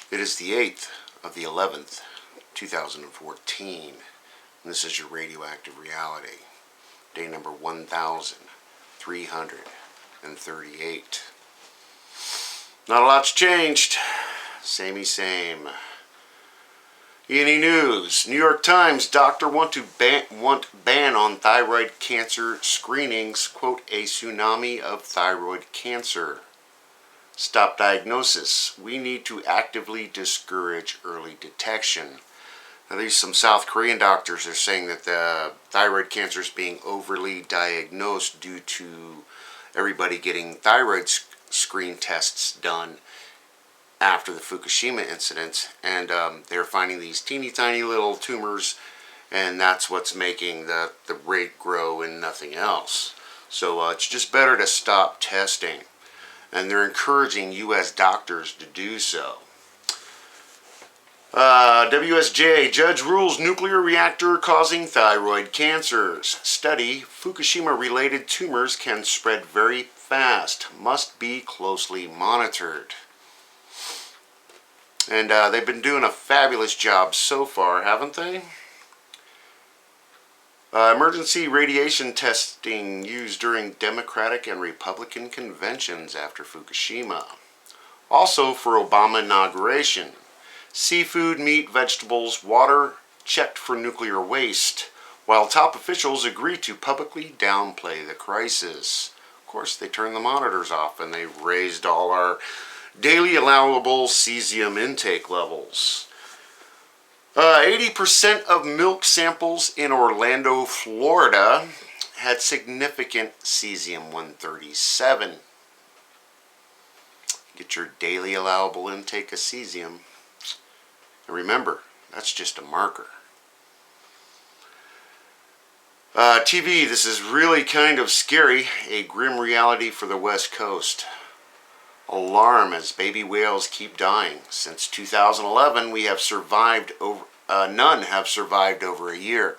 It is the 8th of the 11th, 2014. And this is your Radioactive Reality. Day number 1338. Not a lot's changed. Samey same. E&E News. New York Times. Doctor want ban on thyroid cancer screenings. Quote, a tsunami of thyroid cancer. Stop diagnosis. We need to actively discourage early detection. Now, there's some South Korean doctors are saying that the thyroid cancer is being overly diagnosed due to everybody getting thyroid screen tests done after the Fukushima incident, and they're finding these teeny tiny little tumors, and that's what's making the rate grow and nothing else. So it's just better to stop testing. And they're encouraging U.S. doctors to do so. WSJ, judge rules nuclear reactor causing thyroid cancers. Study, Fukushima-related tumors can spread very fast. Must be closely monitored. And they've been doing a fabulous job so far, haven't they? Emergency radiation testing used during Democratic and Republican conventions after Fukushima. Also for Obama inauguration. Seafood, meat, vegetables, water checked for nuclear waste, while top officials agree to publicly downplay the crisis. Of course, they turned the monitors off and they raised all our daily allowable cesium intake levels. 80% of milk samples in Orlando, Florida had significant cesium-137. Get your daily allowable intake of cesium. And remember, that's just a marker. TV, this is really kind of scary. A grim reality for the West Coast. Alarm as baby whales keep dying. Since 2011, we have survived none have survived over a year.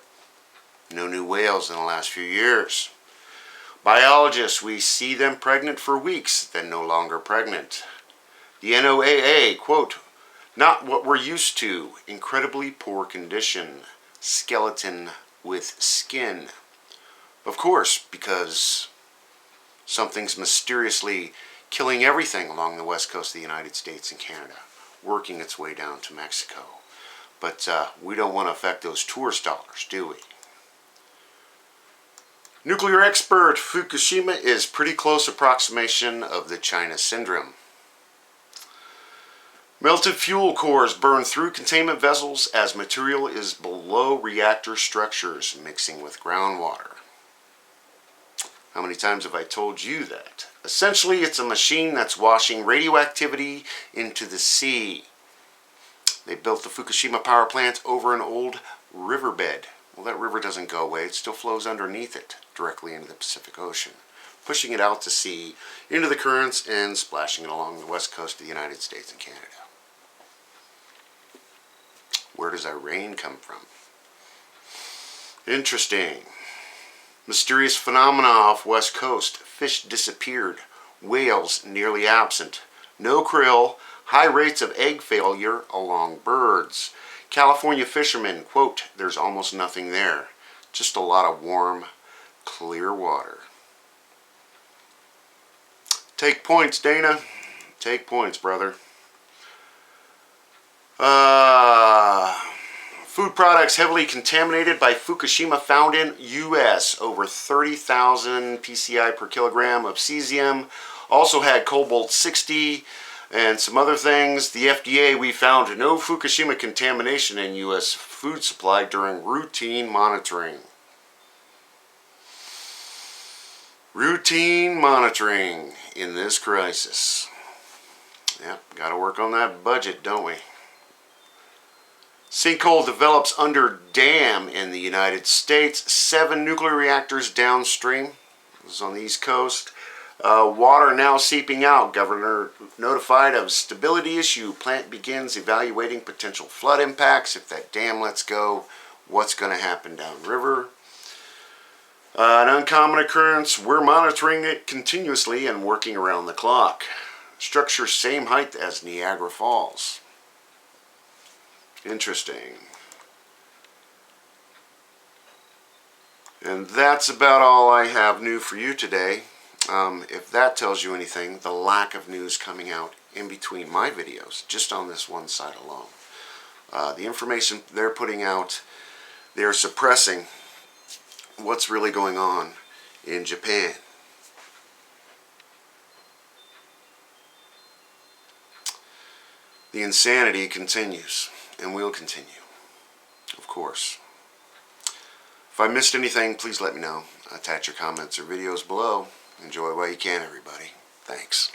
No new whales in the last few years. Biologists, we see them pregnant for weeks, then no longer pregnant. The NOAA, quote, not what we're used to. Incredibly poor condition. Skeleton with skin. Of course, because something's mysteriously killing everything along the west coast of the United States and Canada, working its way down to Mexico. But we don't want to affect those tourist dollars, do we? Nuclear expert, Fukushima is pretty close approximation of the China syndrome. Melted fuel cores burn through containment vessels as material is below reactor structures, mixing with groundwater. How many times have I told you that? Essentially, it's a machine that's washing radioactivity into the sea. They built the Fukushima power plant over an old riverbed. Well, that river doesn't go away. It still flows underneath it, directly into the Pacific Ocean, pushing it out to sea, into the currents, and splashing it along the west coast of the United States and Canada. Where does our rain come from? Interesting. Mysterious phenomena off west coast. Fish disappeared. Whales nearly absent. No krill. High rates of egg failure along birds. California fishermen, quote, there's almost nothing there. Just a lot of warm, clear water. Take points, Dana. Take points, brother. Food products heavily contaminated by Fukushima found in U.S. Over 30,000 PCI per kilogram of cesium. Also had cobalt-60 and some other things. The FDA, we found no Fukushima contamination in U.S. food supply during routine monitoring. Routine monitoring in this crisis. Yep, got to work on that budget, don't we? Sinkhole develops under dam in the United States. 7 nuclear reactors downstream. This is on the East Coast. Water now seeping out. Governor notified of stability issue. Plant begins evaluating potential flood impacts. If that dam lets go, what's going to happen downriver? An uncommon occurrence. We're monitoring it continuously and working around the clock. Structure same height as Niagara Falls. Interesting. And that's about all I have new for you today. If that tells you anything, the lack of news coming out in between my videos, just on this one side alone. The information they're putting out, they're suppressing what's really going on in Japan. The insanity continues and will continue, of course. If I missed anything, please let me know. Attach your comments or videos below. Enjoy while you can, everybody. Thanks.